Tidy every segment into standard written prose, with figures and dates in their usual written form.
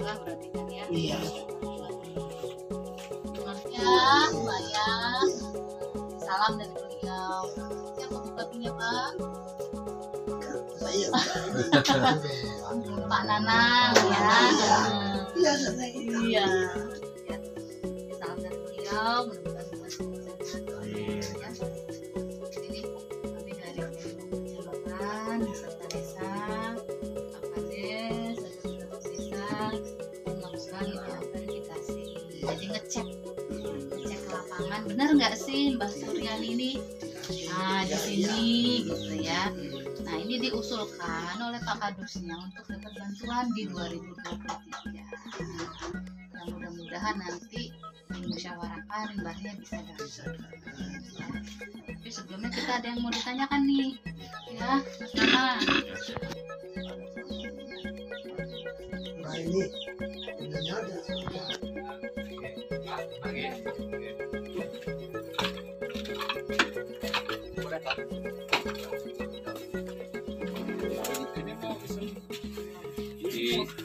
pasrah berarti kan ya. Iya. Ya, Mbak ya. Salam dari beliau. Siapa bupatinya, Pak? Saya. Pak Nanang ya. Iya, saya. Iya. Ya. Salam dari beliau. Mudah-mudahan kita semua sehat doain ya. Ini kami dari kecamatan beserta desa, Pak Kades, dan desa melakukan verifikasi. Jadi ngecek ke lapangan, benar nggak sih Mbak Suryan ini? Nah di sini gitu ya. Nah ini diusulkan oleh Pak Kadusnya untuk dapat bantuan di 2023. Nah, mudah-mudahan nanti dimusyawarahkan limbahnya bisa dapat. Ya. Tapi sebelumnya kita ada yang mau ditanyakan nih, ya Mama. Nah ini ada.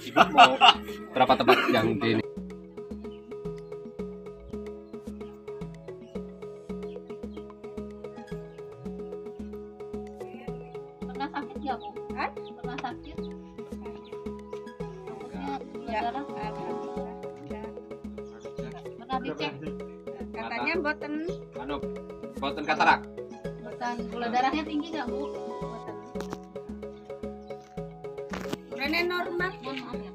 Ibu mau berapa tempat yang di ini? Pernah sakit nggak Bu? Pernah sakit? Ya, Darah? Pernah dicek? katanya boten Boten katarak. Bukan gula darahnya tinggi nggak Bu? rene normal. Mohon maaf ya.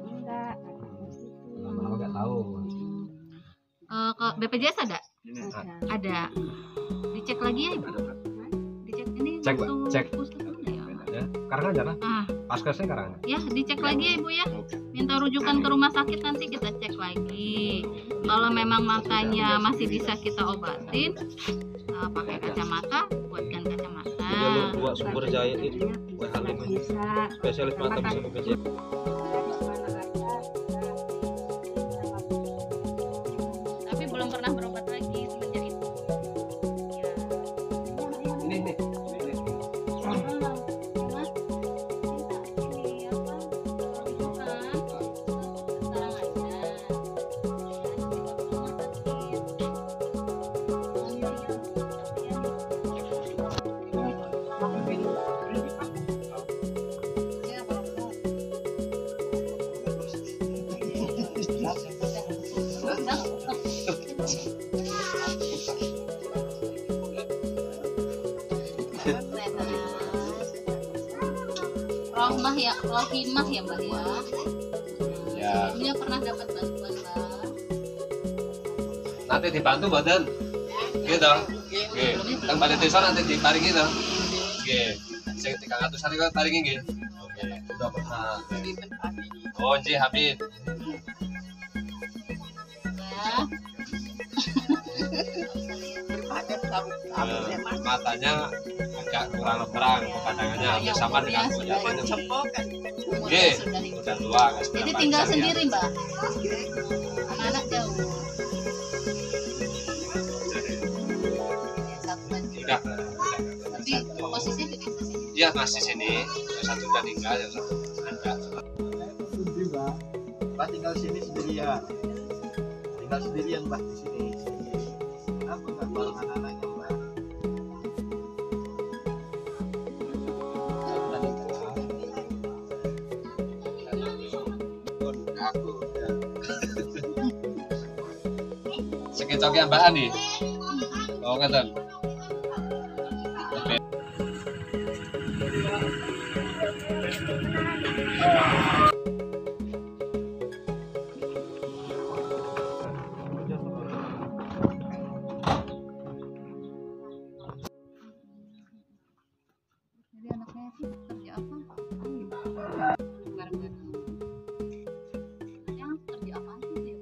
Enggak. Lama-lama nggak tahu. Ke BPJS ada? Ada. Ada. Dicek lagi ya Ibu? Dicek ini Cek, Mbak, waktu cek. puskesmas ya? Ya, karena aja lah. Ah, Paskesnya karena. ya dicek lagi ya Ibu ya. Minta rujukan ke rumah sakit nanti kita cek lagi. Kalau memang matanya masih bisa kita obatin, pakai kacamata, buatkan kacamata. Dua sumber jaya itu WH5 Bisa. spesialis mata bisa bekerja. Tapi belum pernah berobat lagi semenjak itu. Ya. Ini. Mas, minta ini apa? Rujukan. Sekarang aja. Rohimah ya Mbak ya. Ya. Sebelumnya pernah dapat bantuan Mbak. Nanti dibantu badan. Gitu. Oke. Teng pada desa nanti diparingi to. Oke. Sing 300-an iku paringi nggih. Oke. Sudah pernah. Oh, nggih Hamid. Ya. Matanya agak kurang terang, pandangannya hampir sama dengan punya minum. Oke, udah tua. Jadi tinggal sendiri Mbak. Anak-anak jauh. Udah. Tapi posisinya di desa sini. Iya masih sini. Yang satu udah tinggal, yang satu ada. Mbak tinggal sini sendirian. Tinggal sendirian Mbak di sini. Kenapa nggak bareng anak-anaknya Mbak? Aku. Sekecoknya Mbak Ani. Oh ngeten. Jadi anaknya sih kerja apa? Bareng-bareng. Yang kerja apa sih dia?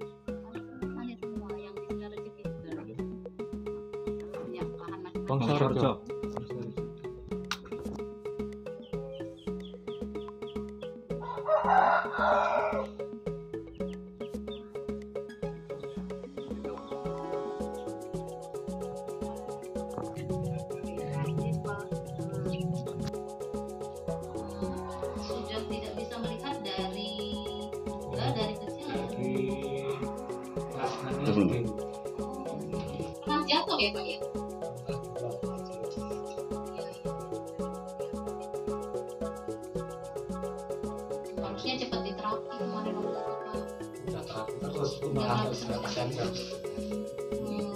Ada semua yang bisa rezeki juga. Yang lahan macam-macam. Sorjo. dulu. Pernah jatuh ya Pak ya? Harusnya cepat diterapi kemarin waktu itu Pak. Udah terapi terus cuma hampir 9 jam.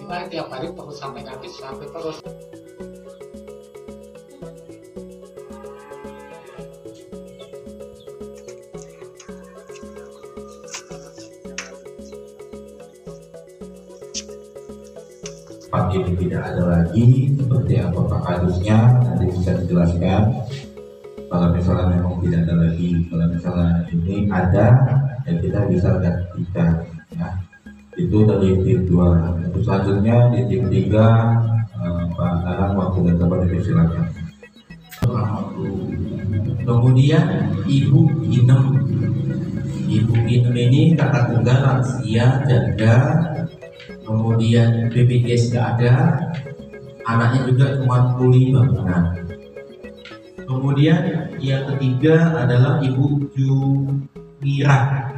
Kita tiap hari terus sampai kaki sampai terus. Pak ini tidak ada lagi, seperti apa Pak kadusnya nanti bisa dijelaskan. Kalau misalnya memang tidak ada lagi, kalau misalnya ini ada, ya kita bisa gantikan. Ya. Itu dari tim 2. Untuk selanjutnya di tim 3, Pak Nanang waktu dan dapat dipersilakan. Kemudian Ibu Inem. Ibu Inem ini kakak tunggal lansia, janda. Kemudian BPJS nggak ada, anaknya juga cuma tuli bangunan. Kemudian yang ketiga adalah Ibu Jumira.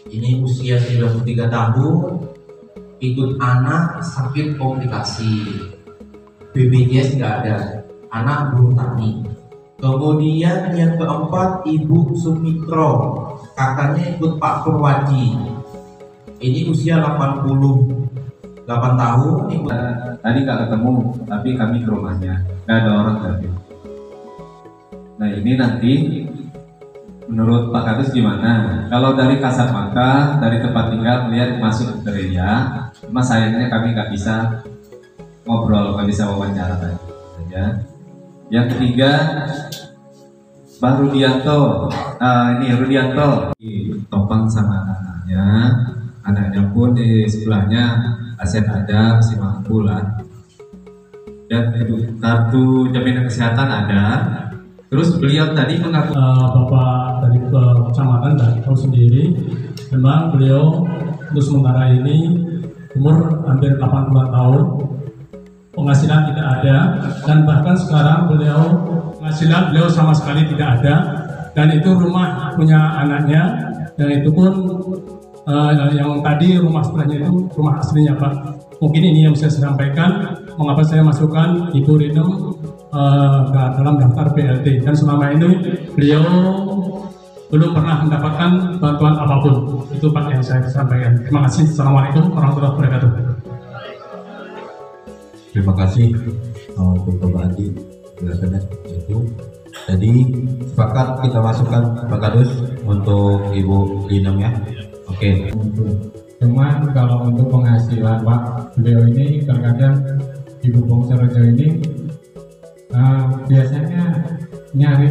Ini usia 93 tahun, ikut anak sakit komplikasi. BPJS nggak ada, anak buruh tani. Kemudian yang keempat Ibu Sumitro, kakaknya ikut Pak Purwadi. Ini usia 88 tahun. Tadi nggak ketemu, tapi kami ke rumahnya, nggak ada orang tadi. Nah ini nanti menurut Pak Kadus gimana? Kalau dari kasat mata, dari tempat tinggal melihat masuk gereja, cuma sayangnya kami nggak bisa ngobrol, nggak bisa wawancara tadi. Ya. Yang ketiga, Pak Rudianto. Ini Rudianto topang sama anaknya. Anaknya pun di sebelahnya aset ada, masih mampu lah. Dan kartu jaminan kesehatan ada. Terus beliau tadi mengaku Bapak dari kecamatan dan tahu sendiri, memang beliau untuk sementara ini umur hampir 80 tahun, penghasilan tidak ada, dan bahkan sekarang penghasilan beliau sama sekali tidak ada, dan itu rumah punya anaknya, dan itu pun yang tadi rumah sebelahnya itu rumah aslinya Pak. Mungkin ini yang bisa saya sampaikan, mengapa saya masukkan Ibu Rinem dalam daftar BLT, dan selama ini beliau belum pernah mendapatkan bantuan apapun. Itu Pak yang saya sampaikan. Terima kasih. Assalamualaikum warahmatullahi wabarakatuh. terima kasih untuk Bapak Andi penjelasannya itu. Jadi sepakat kita masukkan Pak Kadus untuk Ibu Rinem ya. Oke. Cuman kalau untuk penghasilan Pak, beliau ini terkadang Ibu Bongsorejo ini biasanya nyari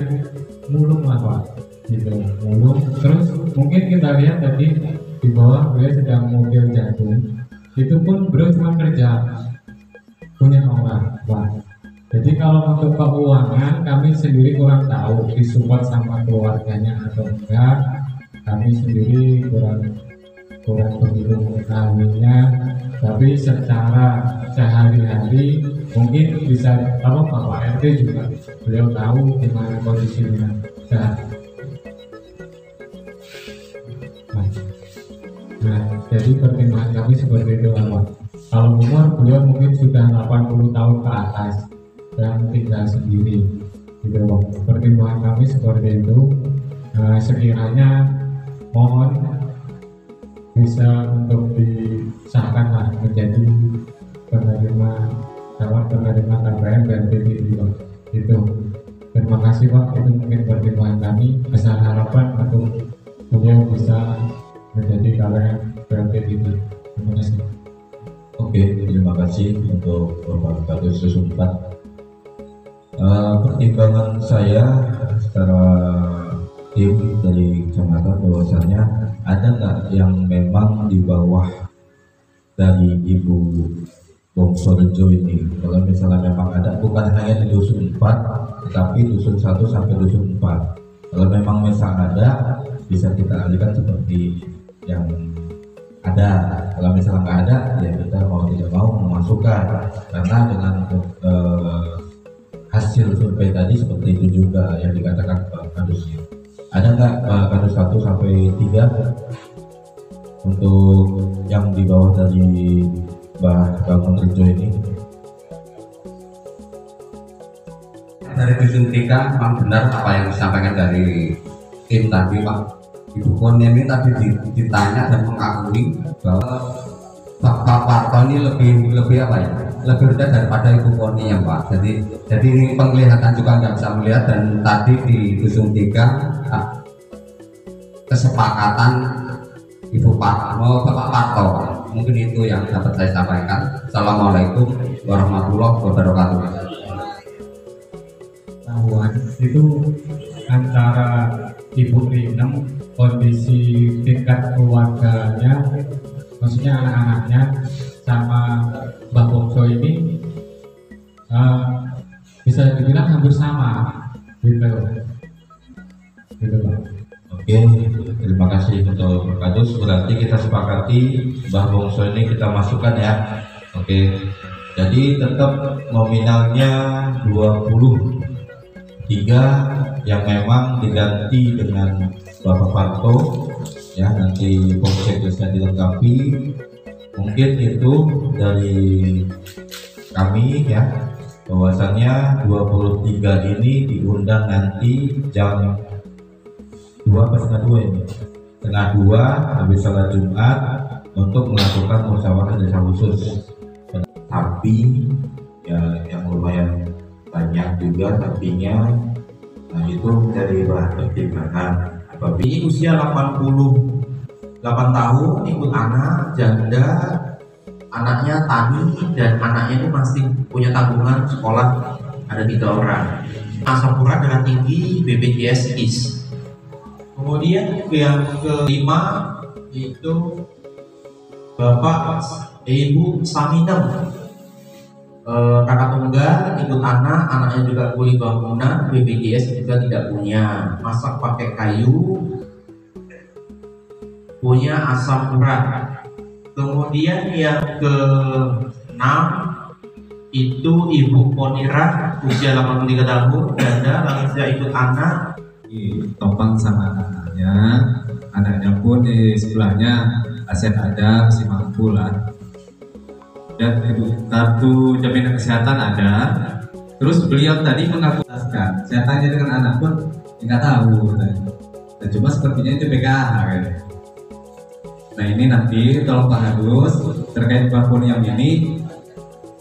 mulung lah Pak, gitu, mulung. Terus mungkin kita lihat tadi di bawah beliau sedang mobil jantung, itu pun beliau cuma kerja punya orang Pak. Jadi kalau untuk keuangan kami sendiri kurang tahu disupport sama keluarganya atau enggak, kami sendiri kurang begitu mengetahuinya. Tapi secara sehari-hari mungkin bisa Bapak RT juga beliau tahu gimana kondisinya. Nah, jadi pertimbangan kami seperti itu Pak. Kalau umur beliau mungkin sudah 80 tahun ke atas dan tinggal sendiri, gitu Pak. Pertimbangan kami seperti itu. Sekiranya mohon bisa untuk disahkanlah menjadi calon penerima KPR dan PDI itu. Terima kasih Pak, itu mungkin pertimbangan kami. Besar harapan untuk beliau bisa menjadi KPR dan PDI. Terima kasih. Oke, terima kasih untuk Bapak Kadus Susumpat. Pertimbangan saya secara tim dari kecamatan bahwasanya ada nggak yang memang di bawah dari Ibu Bongsorejo ini? Kalau misalnya memang ada, bukan hanya di dusun 4 tetapi dusun 1 sampai dusun 4. Kalau memang misalnya ada, bisa kita alihkan seperti yang ada. Kalau misalnya nggak ada, ya kita mau tidak mau memasukkan, karena dengan hasil survei tadi seperti itu juga yang dikatakan Pak Kadusnya. Ada nggak Kadus 1 sampai 3? untuk yang di bawah dari Mbah Bangun Rejo ini. Dari dusun Tika memang benar apa yang disampaikan dari tim tadi Pak. Ibu Koni ini tadi ditanya dan mengakui bahwa Pak Parto ini lebih apa ya? Lebih rendah daripada Ibu Koni ya Pak. Jadi ini penglihatan juga nggak bisa melihat, dan tadi di dusun Tika kesepakatan Ibu Parto, Bapak Parto, mungkin itu yang dapat saya sampaikan. Assalamualaikum warahmatullahi wabarakatuh. Itu antara Ibu Rinem, kondisi tingkat keluarganya, maksudnya anak-anaknya, sama Mbah Bongso ini bisa dibilang hampir sama, gitu Pak. Oke, terima kasih untuk Kadus. Berarti kita sepakati Mbah Bongso ini kita masukkan ya. Oke, jadi tetap nominalnya 23 yang memang diganti dengan Bapak Parto ya, nanti polsek bisa dilengkapi. Mungkin itu dari kami ya, bahwasannya 23 ini diundang nanti jam 2 ini setengah 2 habis sholat Jumat untuk melakukan musyawarah desa khusus. Tapi ya yang lumayan banyak juga sapinya, nah itu menjadi bahan pertimbangan. Apabila usia 88 tahun, ikut anak janda, anaknya tani, dan anaknya ini masih punya tanggungan sekolah, ada 3 orang. Asapura darah tinggi, BPJS KIS. Kemudian yang kelima itu Bapak Ibu Saminem, kakak tunggal, ikut anak, anaknya juga kuli bangunan, BPJS juga tidak punya, masak pakai kayu, punya asam urat. Kemudian yang ke-6 itu Ibu Ponirah, usia 83 tahun, janda, lansia, ikut anak, topang sama anaknya pun di sebelahnya aset ada, masih mampu lah, dan kartu jaminan kesehatan ada. Terus beliau tadi mengakutaskan saya tanya dengan anak pun nggak tahu katanya. Dan cuma sepertinya itu PKH kayaknya. Nah ini nanti tolong Pak Hadus terkait bantuan yang ini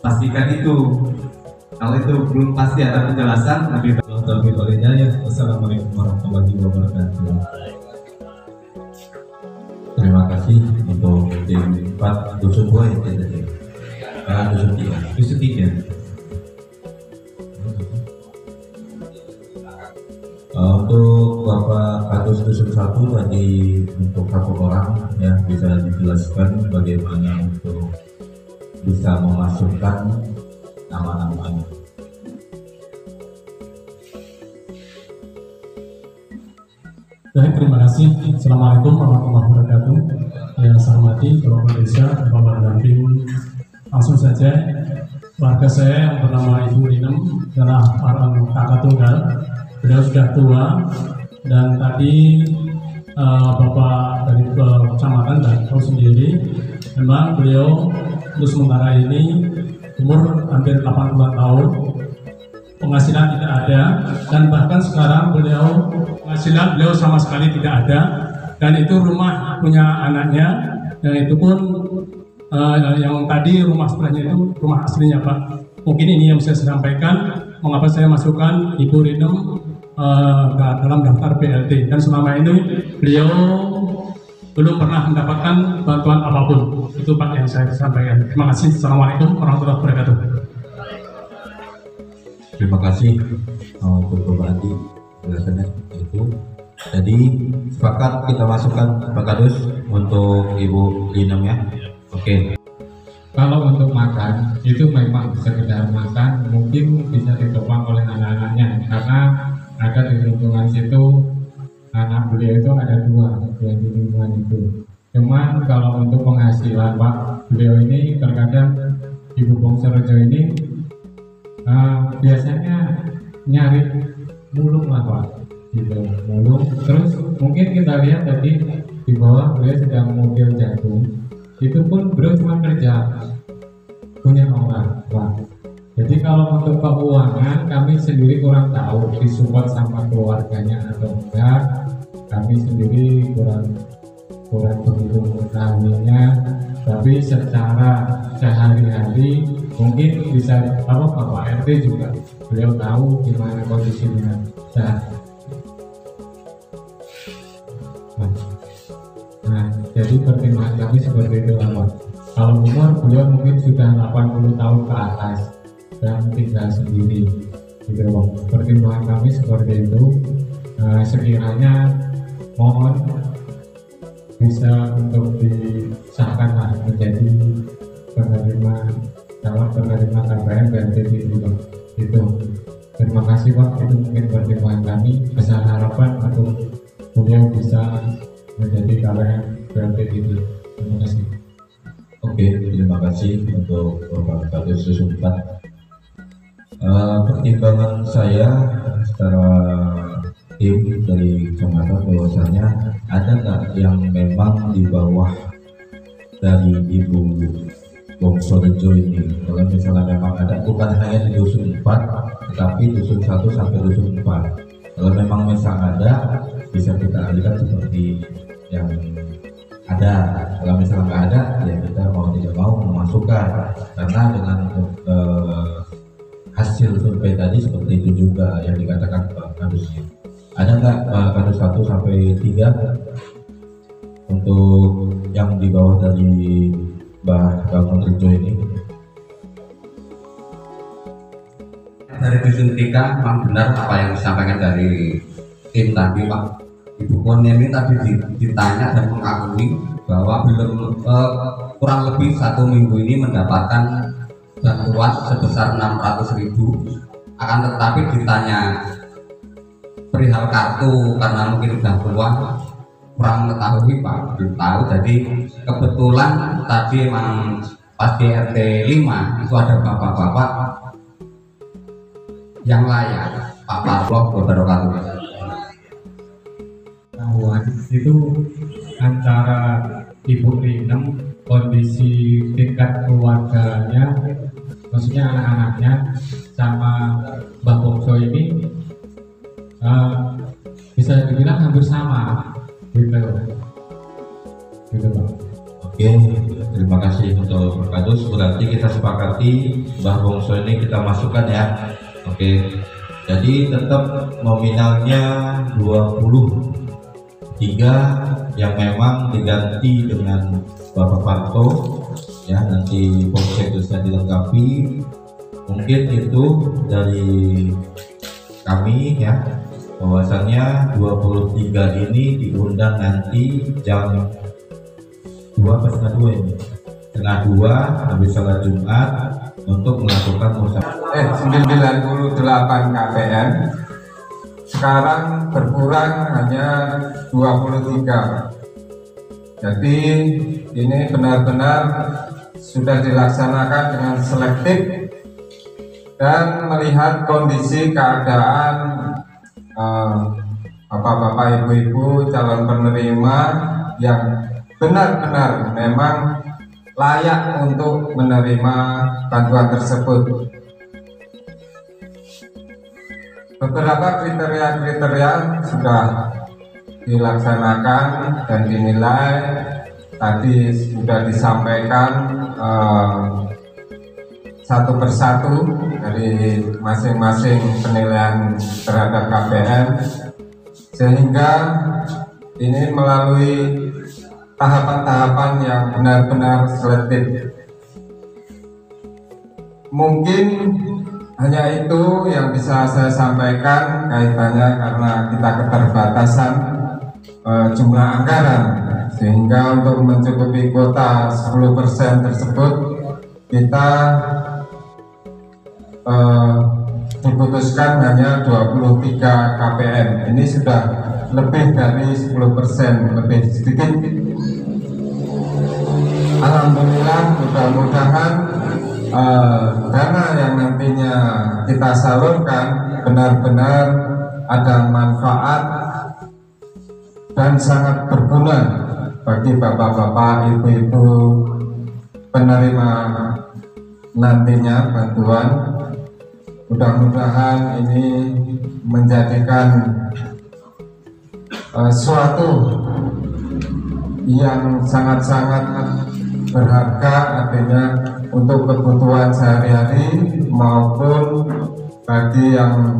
pastikan itu. Kalau itu belum pasti ada penjelasan lebih baiknya ya. Wassalamualaikum warahmatullahi wabarakatuh. terima kasih untuk tim 4 dusun 2 ya tadi. Dusun 3. Untuk Bapak Kadus dusun 1 tadi untuk 1 orang ya, bisa dijelaskan bagaimana untuk bisa memasukkan nama-namanya. Baik, terima kasih. Assalamualaikum warahmatullahi wabarakatuh. Yang saya hormati Bapak Desa, Bapak Damping. Langsung saja, warga saya yang bernama Ibu Rinem adalah orang kakak tunggal. Beliau sudah tua, dan tadi Bapak dari kecamatan dan tahu sendiri, memang beliau untuk sementara ini umur hampir 80 tahun, penghasilan tidak ada, dan bahkan sekarang penghasilan beliau sama sekali tidak ada, dan itu rumah punya anaknya, yang itu pun yang tadi rumah sebelahnya itu rumah aslinya Pak. Mungkin ini yang bisa saya sampaikan mengapa saya masukkan Ibu Rinem dalam daftar BLT, dan selama ini beliau belum pernah mendapatkan bantuan apapun. Itu Pak yang saya sampaikan. Terima kasih. Assalamualaikum warahmatullahi wabarakatuh. Terima kasih untuk Bapak Andi penjelasannya seperti itu. Jadi sepakat kita masukkan Pak Kadus untuk Ibu Rinem ya. Oke. Kalau untuk makan itu memang sekedar makan, mungkin bisa ditopang oleh anak-anaknya, karena ada di lingkungan situ anak beliau itu ada dua di lingkungan itu. Cuman kalau untuk penghasilan Pak, beliau ini terkadang Ibu Bongso Rejo ini biasanya nyari mulung lah Pak, gitu, mulung. Terus mungkin kita lihat tadi di bawah beliau sedang mengukir jagung, itu pun beliau cuma kerja punya orang. Wah. Jadi kalau untuk keuangan kami sendiri kurang tahu disupport sama keluarganya atau enggak, kami sendiri kurang begitu mengetahuinya. Tapi secara sehari-hari mungkin bisa Bapak RT juga beliau tahu gimana kondisinya saat. Nah, jadi pertimbangan kami seperti itu Pak. Kalau umur beliau mungkin sudah 80 tahun ke atas dan tinggal sendiri gitu loh. Pertimbangan kami seperti itu. Sekiranya mohon bisa untuk disahkan menjadi calon penerima KPM BNPB itu. Terima kasih Pak, itu mungkin pertimbangan kami. Besar harapan untuk beliau bisa menjadi KPM BNPB itu. Terima kasih. Oke, terima kasih untuk Bapak Kadus Sumpat. Pertimbangan saya secara tim dari kecamatan bahwasanya ada nggak yang memang di bawah dari Ibu Bongso Rejo ini. Kalau misalnya memang ada, bukan hanya di dusun 4 tetapi dusun 1 sampai dusun 4. Kalau memang misalnya ada, bisa kita alihkan seperti yang ada. Kalau misalnya nggak ada, ya kita mau tidak mau memasukkan, karena dengan hasil survei tadi seperti itu juga yang dikatakan Pak Kadusnya. Ada nggak Pak Kadus 1 sampai 3 untuk yang di bawah dari Mbak Rejo ini? Dari dusun 3 memang benar apa yang disampaikan dari tim tadi Pak. Ibu Kon ini tadi ditanya dan mengakui bahwa belum kurang lebih 1 minggu ini mendapatkan bantuan sebesar 600.000, akan tetapi ditanya perihal kartu karena mungkin sudah keluar kurang mengetahui Pak, belum tahu. Jadi kebetulan tadi emang pas di RT 5 itu ada bapak-bapak yang layak. Pak Parloh Wabarakatuh. Itu antara Ibu Rinem, kondisi tingkat keluarganya, maksudnya anak-anaknya, sama Mbak Bongso ini bisa dibilang hampir sama gitu Pak. Oke, terima kasih untuk Kadus. Berarti kita sepakati Mbah Bongso ini kita masukkan ya. Oke, jadi tetap nominalnya 23 yang memang diganti dengan Bapak Parto ya, nanti polsektusnya dilengkapi. Mungkin itu dari kami ya, bahwasannya 23 ini diundang nanti jam 2 ini, setengah 2 habis sholat Jumat untuk melakukan musyawarah. 98 KPM sekarang berkurang hanya 23. Jadi ini benar-benar sudah dilaksanakan dengan selektif dan melihat kondisi keadaan bapak-bapak, ibu-ibu calon penerima yang benar-benar memang layak untuk menerima bantuan tersebut. Beberapa kriteria-kriteria sudah dilaksanakan dan dinilai, tadi sudah disampaikan satu persatu dari masing-masing penilaian terhadap KPM, sehingga ini melalui tahapan-tahapan yang benar-benar selektif. Mungkin hanya itu yang bisa saya sampaikan kaitannya, karena kita keterbatasan jumlah anggaran, sehingga untuk mencukupi kuota 10% tersebut kita diputuskan hanya 23 KPM. Ini sudah lebih dari 10%, lebih sedikit. Alhamdulillah, mudah-mudahan dana yang nantinya kita salurkan benar-benar ada manfaat dan sangat berguna bagi bapak-bapak, ibu-ibu penerima nantinya bantuan. Mudah-mudahan ini menjadikan suatu yang sangat-sangat berharga, artinya untuk kebutuhan sehari-hari maupun bagi yang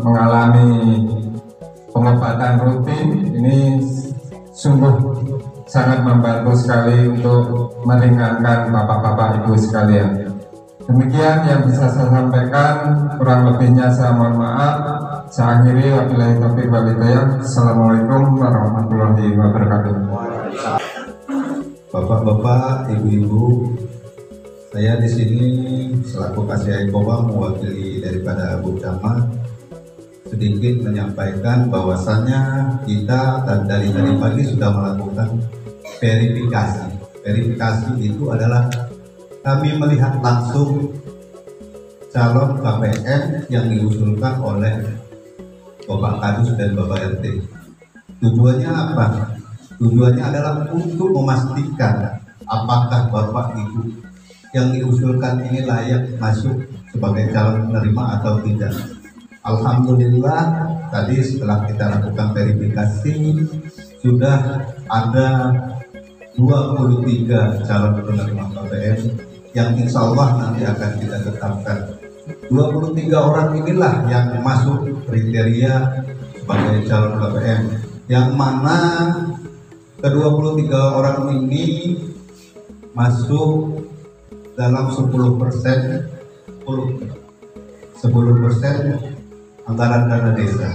mengalami pengobatan rutin. Ini sungguh sangat membantu sekali untuk meringankan bapak-bapak ibu sekalian. Demikian yang bisa saya sampaikan, kurang lebihnya saya mohon maaf. Saya akhiri, wabillahi taufiq wal hidayah. Assalamualaikum warahmatullahi wabarakatuh. Bapak-bapak, ibu-ibu, saya di sini selaku Kasih Koba mewakili daripada Bu Camat sedikit menyampaikan bahwasannya kita dari pagi sudah melakukan verifikasi. Verifikasi itu adalah kami melihat langsung calon KPM yang diusulkan oleh Bapak Kadus dan Bapak RT. Tujuannya apa? Tujuannya adalah untuk memastikan apakah Bapak Ibu yang diusulkan ini layak masuk sebagai calon penerima atau tidak. Alhamdulillah tadi setelah kita lakukan verifikasi sudah ada 23 calon penerima KPM yang insya Allah nanti akan kita tetapkan. 23 orang inilah yang masuk kriteria sebagai calon KPM, yang mana ke-23 orang ini masuk dalam 10% anggaran dana desa.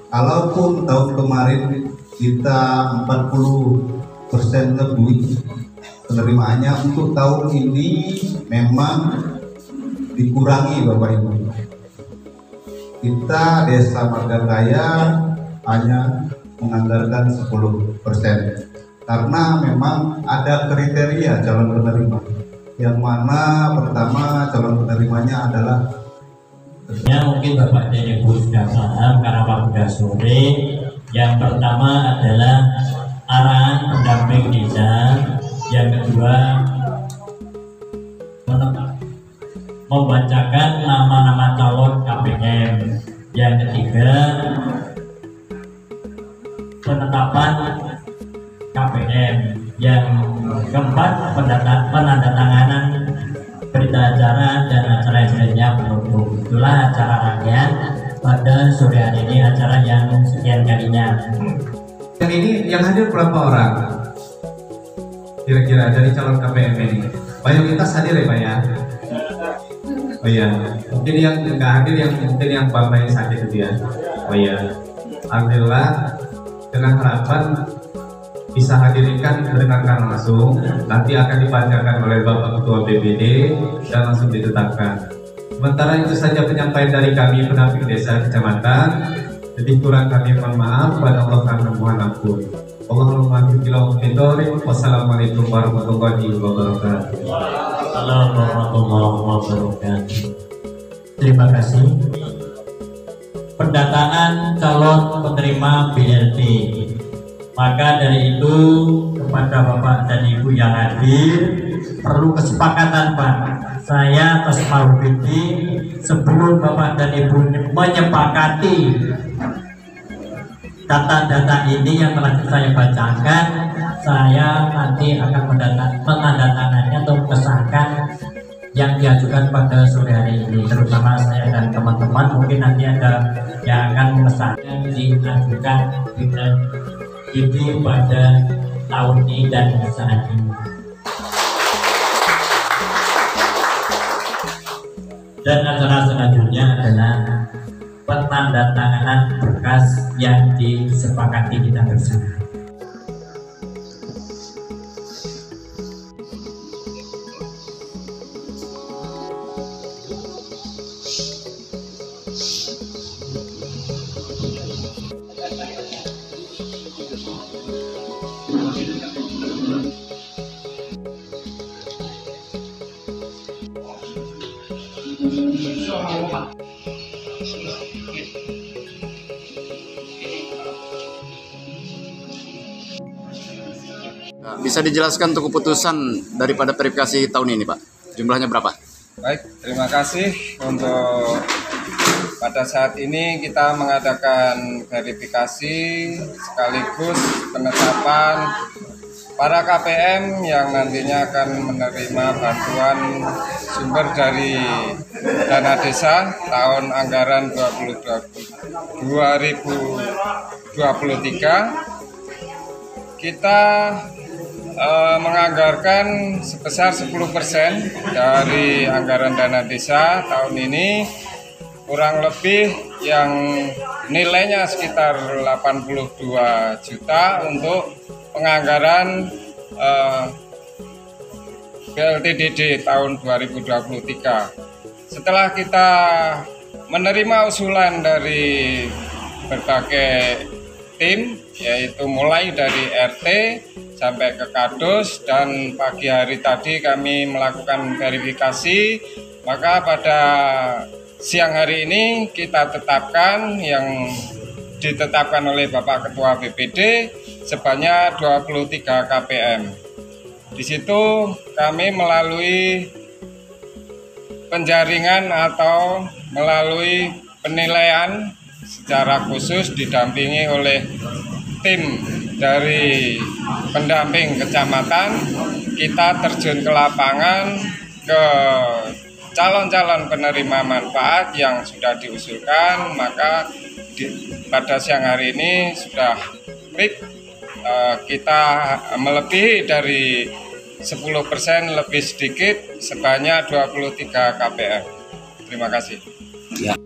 Kalaupun tahun kemarin kita 40% lebih penerimaannya, untuk tahun ini memang dikurangi Bapak Ibu. Kita Desa Margakaya hanya menganggarkan 10% karena memang ada kriteria calon penerima, yang mana pertama calon penerimanya adalah mungkin Bapak dan Ibu sudah paham karena Pak sudah sore. Yang pertama adalah arahan pendamping desa, yang kedua membacakan nama-nama calon KPM, yang ketiga penetapan KPM, yang keempat penandatanganan berita acara dan acara lainnya penutup. Itulah acara rakyat pada sore hari ini, acara yang sekian kalinya. Yang ini yang hadir berapa orang? Kira-kira dari calon KPM ini? Mayoritas hadir ya Pak ya? Oh iya, mungkin yang nggak hadir, yang mungkin yang Bapak yang sakit itu ya. Oh iya, alhamdulillah dengan harapan bisa hadirkan mendengarkan langsung, nanti akan dibacakan oleh Bapak Ketua BPD dan langsung ditetapkan. Sementara itu saja penyampaian dari kami pendamping desa kecamatan. Jadi kurang kami mohon maaf, pada Allah kami mohon ampun. Allahumma wassalamualaikum warahmatullahi wabarakatuh. Terima kasih. Pendataan calon penerima BLT. Maka dari itu kepada Bapak dan Ibu yang hadir perlu kesepakatan Pak. Saya atas Mahfudzi sebelum Bapak dan Ibu menyepakati data-data ini yang telah saya bacakan, saya nanti akan menandatangannya atau mengesahkan yang diajukan pada sore hari ini. Terutama saya dan teman-teman mungkin nanti ada yang akan mengesahkan diajukan dengan ini pada tahun ini dan saat ini. Dan acara selanjutnya adalah penandatanganan berkas yang disepakati kita bersama. Bisa dijelaskan untuk keputusan daripada verifikasi tahun ini, Pak? Jumlahnya berapa? Baik, terima kasih. Untuk pada saat ini kita mengadakan verifikasi sekaligus penetapan para KPM yang nantinya akan menerima bantuan sumber dari dana desa tahun anggaran 2023. Kita menganggarkan sebesar 10% dari anggaran dana desa tahun ini, kurang lebih yang nilainya sekitar 82 juta untuk penganggaran BLTDD tahun 2023. Setelah kita menerima usulan dari berbagai tim, yaitu mulai dari RT sampai ke Kadus, dan pagi hari tadi kami melakukan verifikasi, maka pada siang hari ini kita tetapkan yang ditetapkan oleh Bapak Ketua BPD sebanyak 23 KPM. Di situ kami melalui penjaringan atau melalui penilaian secara khusus didampingi oleh tim dari pendamping kecamatan, kita terjun ke lapangan ke calon-calon penerima manfaat yang sudah diusulkan, maka pada siang hari ini sudah kita melebihi dari 10% lebih sedikit sebanyak 23 KPM. Terima kasih. Ya.